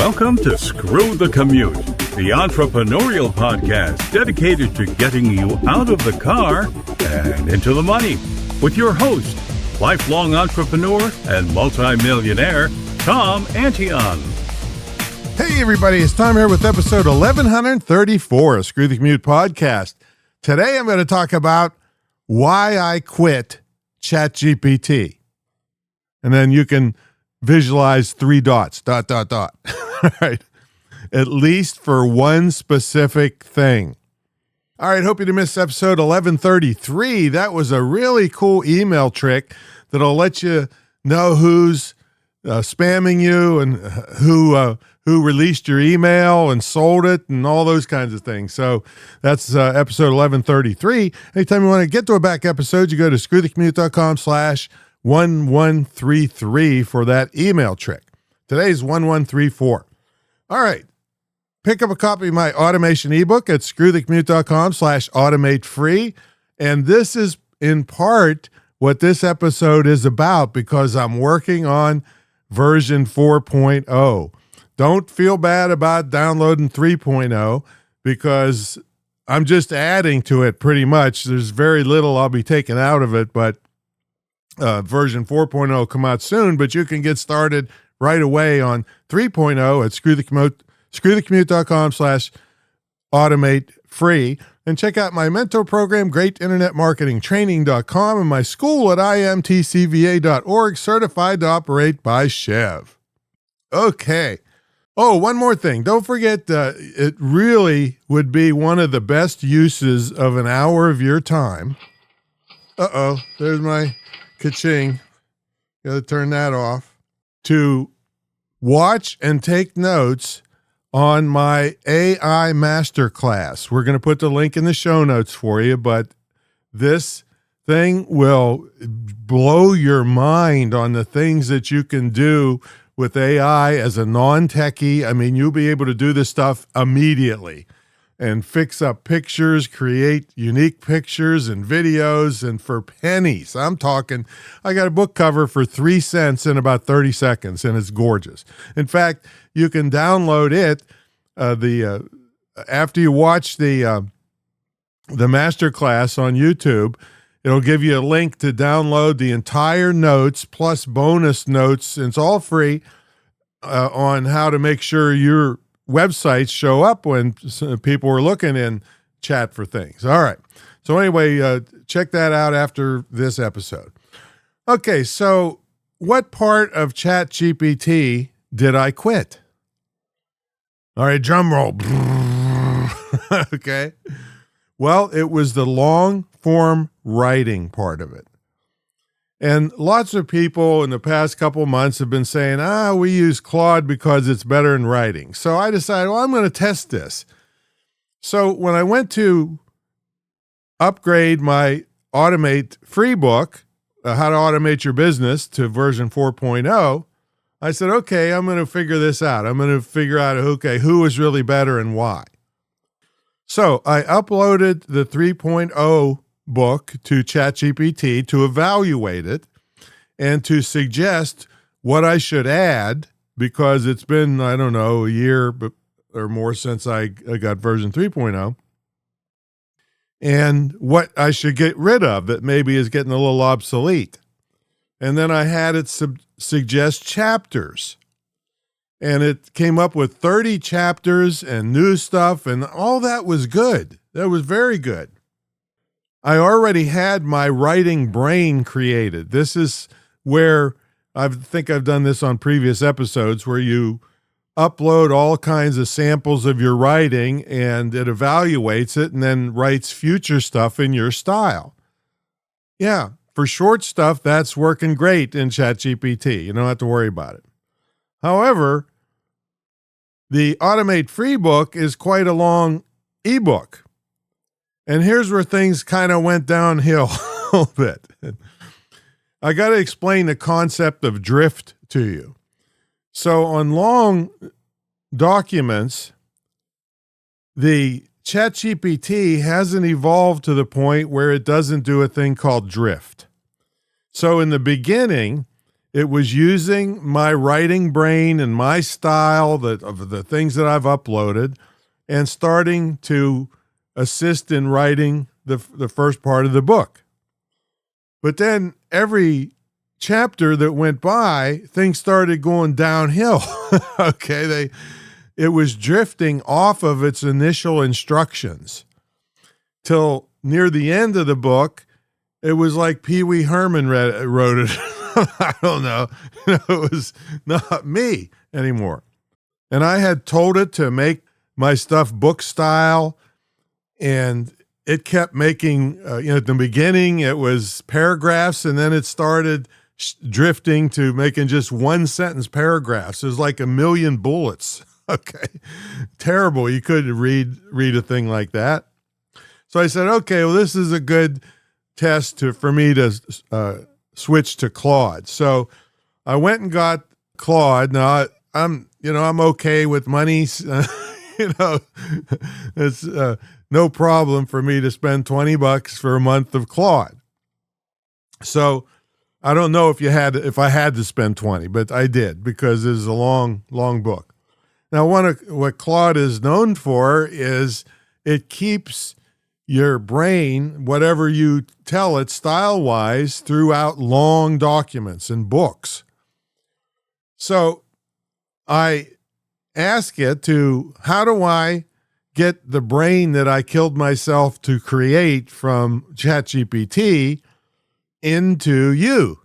Welcome to Screw the Commute, the entrepreneurial podcast dedicated to getting you out of the car and into the money. With your host, lifelong entrepreneur and multimillionaire, Tom Antion. Hey everybody, it's Tom here with episode 1134 of Screw the Commute podcast. Today I'm going to talk about why I quit ChatGPT. And then you can visualize 3 dots, ... All right. At least for one specific thing. All right. Hope you didn't miss episode 1133. That was a really cool email trick that'll let you know who's spamming you and who released your email and sold it and all those kinds of things. So that's episode 1133. Anytime you want to get to a back episode, you go to screwthecommute.com/1133 for that email trick. Today's 1134. All right. Pick up a copy of my automation ebook at screwthecommute.com/automate free. And this is in part what this episode is about because I'm working on version 4.0. Don't feel bad about downloading 3.0 because I'm just adding to it pretty much. There's very little I'll be taking out of it, but version 4.0 will come out soon, but you can get started right away on 3.0 at screwthecommute.com/automate free. And check out my mentor program, greatinternetmarketingtraining.com, and my school at imtcva.org, certified to operate by Chev. Okay. Oh, one more thing. Don't forget, it really would be one of the best uses of an hour of your time. There's my ka-ching. Got to turn that off. To watch and take notes on my AI masterclass. We're going to put the link in the show notes for you, but this thing will blow your mind on the things that you can do with AI as a non-techie. I mean, you'll be able to do this stuff immediately and fix up pictures, create unique pictures and videos, and for pennies. I'm talking, I got a book cover for 3 cents in about 30 seconds, and it's gorgeous. In fact, you can download it after you watch the masterclass on YouTube. It'll give you a link to download the entire notes plus bonus notes, and it's all free on how to make sure your websites show up when people are looking in chat for things. All right. So anyway, check that out after this episode. Okay. So what part of ChatGPT did I quit? All right. Drum roll. Okay. Well, it was the long form writing part of it. And lots of people in the past couple months have been saying, we use Claude because it's better in writing. So I decided, I'm going to test this. So when I went to upgrade my Automate free book, How to Automate Your Business, to version 4.0, I said, okay, I'm going to figure this out. I'm going to figure out, okay, who is really better and why. So I uploaded the 3.0 book to ChatGPT to evaluate it and to suggest what I should add, because it's been, I don't know, a year or more since I got version 3.0, and what I should get rid of that maybe is getting a little obsolete. And then I had it suggest chapters, and it came up with 30 chapters and new stuff, and all that was good. That was very good. I already had my writing brain created. This is where I think I've done this on previous episodes, where you upload all kinds of samples of your writing and it evaluates it and then writes future stuff in your style. Yeah, for short stuff, that's working great in ChatGPT. You don't have to worry about it. However, the Automate free book is quite a long ebook. And here's where things kind of went downhill a little bit. I got to explain the concept of drift to you. So on long documents, the ChatGPT hasn't evolved to the point where it doesn't do a thing called drift. So in the beginning, It was using my writing brain and my style of the things that I've uploaded and starting to assist in writing the first part of the book. But then every chapter that went by, things started going downhill. Okay, it was drifting off of its initial instructions till near the end of the book. It was like Pee Wee Herman wrote it. I don't know. It was not me anymore. And I had told it to make my stuff book style, and it kept making, at the beginning, it was paragraphs, and then it started drifting to making just one sentence paragraphs. It was like a million bullets. Okay. Terrible. You couldn't read a thing like that. So I said, okay, well, this is a good test for me to switch to Claude. So I went and got Claude. Now I'm okay with money. It's no problem for me to spend $20 for a month of Claude. So I don't know if I had to spend 20, but I did because it's a long, long book. Now, what Claude is known for is it keeps your brain, whatever you tell it style-wise, throughout long documents and books. So I ask it how do I get the brain that I killed myself to create from ChatGPT into you?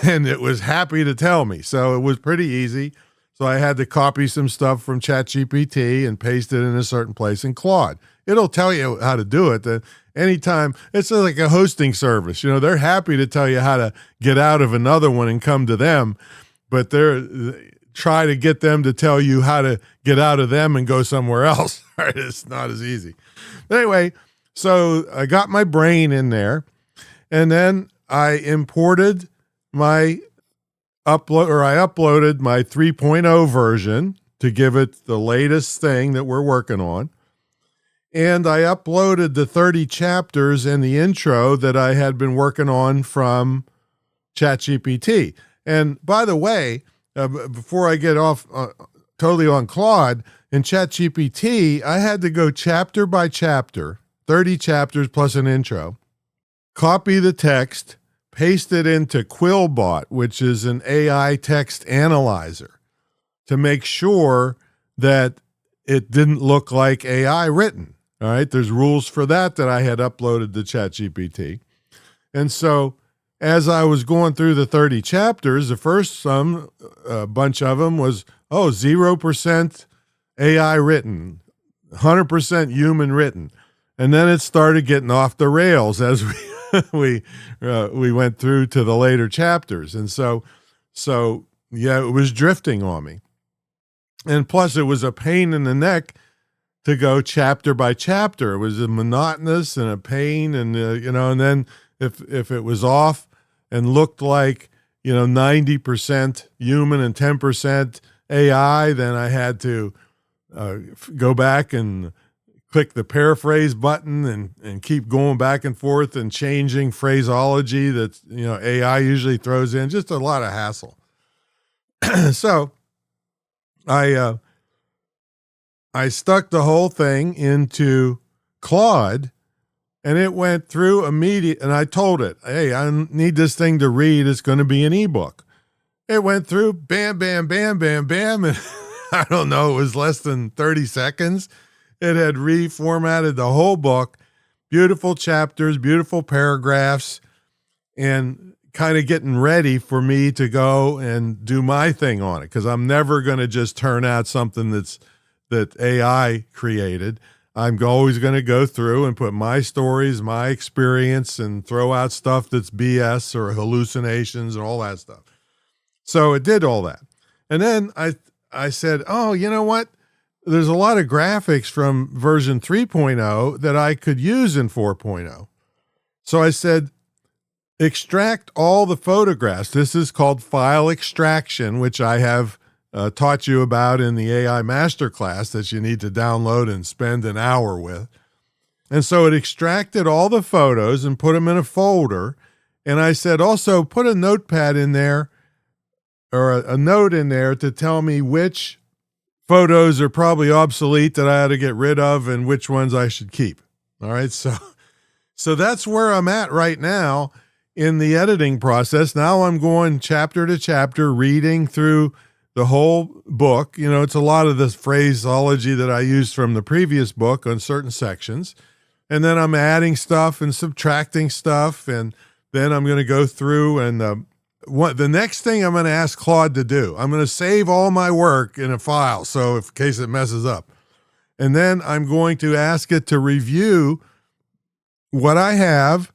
And it was happy to tell me. So it was pretty easy. So I had to copy some stuff from ChatGPT and paste it in a certain place in Claude. It'll tell you how to do it. Anytime, it's like a hosting service. They're happy to tell you how to get out of another one and come to them, but try to get them to tell you how to get out of them and go somewhere else. Right? It's not as easy. But anyway, so I got my brain in there, and then I imported I uploaded my 3.0 version to give it the latest thing that we're working on. And I uploaded the 30 chapters and the intro that I had been working on from ChatGPT. And by the way, before I get off totally on Claude, in ChatGPT, I had to go chapter by chapter, 30 chapters plus an intro, copy the text, paste it into Quillbot, which is an AI text analyzer, to make sure that it didn't look like AI written. All right, there's rules for that I had uploaded to ChatGPT. And so as I was going through the 30 chapters, the first bunch of them was, 0% AI written, 100% human written. And then it started getting off the rails as we went through to the later chapters. And so yeah, it was drifting on me. And plus it was a pain in the neck to go chapter by chapter. It was monotonous and a pain, and and then if it was off and looked like 90% human and 10% AI, then I had to go back and click the paraphrase button and keep going back and forth and changing phraseology that AI usually throws in. Just a lot of hassle. So I stuck the whole thing into Claude, and it went through immediate. And I told it, hey, I need this thing to read. It's going to be an ebook. It went through, bam, bam, bam, bam, bam. And I don't know, it was less than 30 seconds. It had reformatted the whole book, beautiful chapters, beautiful paragraphs, and kind of getting ready for me to go and do my thing on it. Because I'm never going to just turn out something that AI created. I'm always going to go through and put my stories, my experience, and throw out stuff that's BS or hallucinations and all that stuff. So it did all that. And then I said, oh, you know what? There's a lot of graphics from version 3.0 that I could use in 4.0. So I said, extract all the photographs. This is called file extraction, which I have taught you about in the AI Masterclass that you need to download and spend an hour with. And so it extracted all the photos and put them in a folder. And I said, also put a notepad in there or a note in there to tell me which photos are probably obsolete that I ought to get rid of and which ones I should keep. All right. So that's where I'm at right now in the editing process. Now I'm going chapter to chapter, reading through the whole book. You know, it's a lot of the phraseology that I used from the previous book on certain sections. And then I'm adding stuff and subtracting stuff. And then I'm going to go through and the next thing I'm going to ask Claude to do, I'm going to save all my work in a file, so in case it messes up. And then I'm going to ask it to review what I have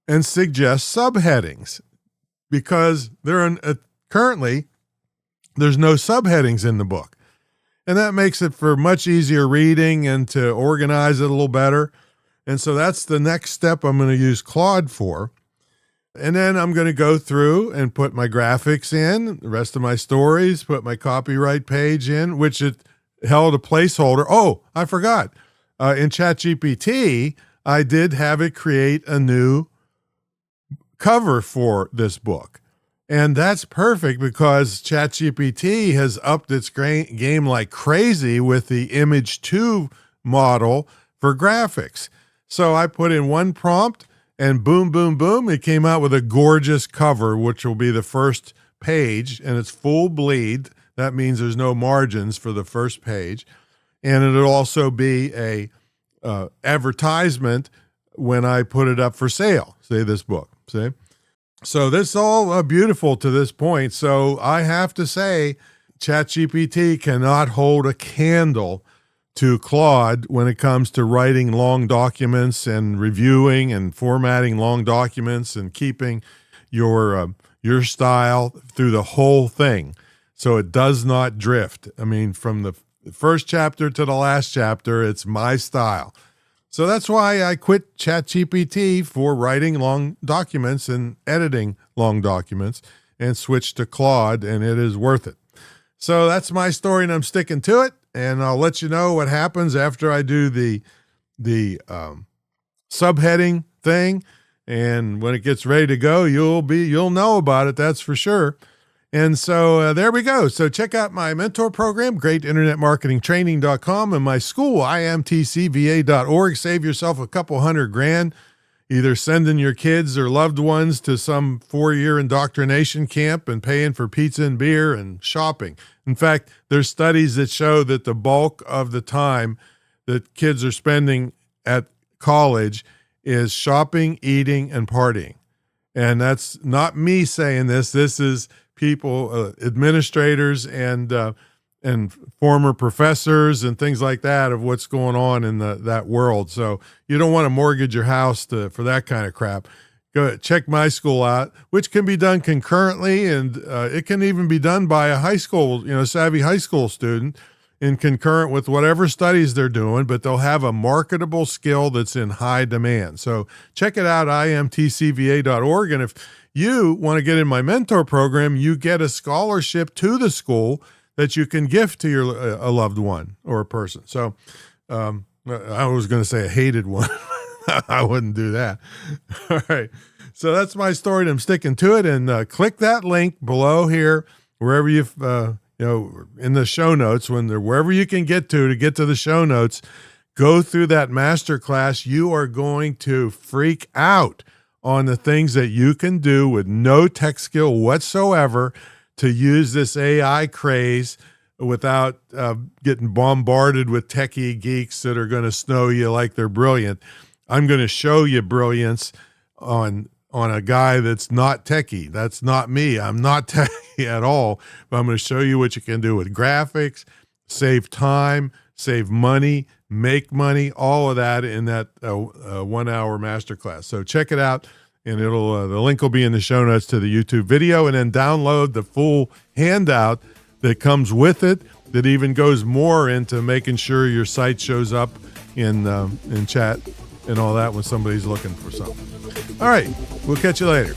and suggest subheadings, because currently there's no subheadings in the book. And that makes it for much easier reading and to organize it a little better. And so that's the next step I'm going to use Claude for. And then I'm going to go through and put my graphics in, the rest of my stories, put my copyright page in, which it held a placeholder. Oh, I forgot. In ChatGPT, I did have it create a new cover for this book. And that's perfect because ChatGPT has upped its game like crazy with the Image 2 model for graphics. So I put in one prompt, and boom, boom, boom, it came out with a gorgeous cover, which will be the first page, and it's full bleed. That means there's no margins for the first page. And it'll also be a advertisement when I put it up for sale, say this book, see? So this is all beautiful to this point. So I have to say, ChatGPT cannot hold a candle to Claude when it comes to writing long documents and reviewing and formatting long documents and keeping your style through the whole thing, so it does not drift. I mean, from the first chapter to the last chapter, it's my style. So that's why I quit ChatGPT for writing long documents and editing long documents and switched to Claude, and it is worth it. So that's my story, and I'm sticking to it. And I'll let you know what happens after I do the subheading thing. And when it gets ready to go, you'll know about it. That's for sure. And so there we go. So check out my mentor program, greatinternetmarketingtraining.com, and my school, imtcva.org. Save yourself a couple $100,000, either sending your kids or loved ones to some 4-year indoctrination camp and paying for pizza and beer and shopping. In fact, there's studies that show that the bulk of the time that kids are spending at college is shopping, eating, and partying. And that's not me saying this. This is people, administrators and former professors and things like that of what's going on in that world. So you don't want to mortgage your house for that kind of crap. Go check my school out, which can be done concurrently, and it can even be done by a high school, savvy high school student in concurrent with whatever studies they're doing, but they'll have a marketable skill that's in high demand. So check it out, imtcva.org. And if you want to get in my mentor program, you get a scholarship to the school that you can gift to a loved one or a person. So I was going to say a hated one. I wouldn't do that. All right. So that's my story, and I'm sticking to it. And click that link below here, wherever you've, in the show notes, wherever you can get to the show notes, go through that masterclass. You are going to freak out on the things that you can do with no tech skill whatsoever to use this AI craze without getting bombarded with techie geeks that are going to snow you like they're brilliant. I'm going to show you brilliance on a guy that's not techie. That's not me. I'm not techie at all. But I'm going to show you what you can do with graphics, save time, save money, make money, all of that in that 1 hour masterclass. So check it out, and the link will be in the show notes to the YouTube video, and then download the full handout that comes with it that even goes more into making sure your site shows up in chat and all that when somebody's looking for something. All right, we'll catch you later.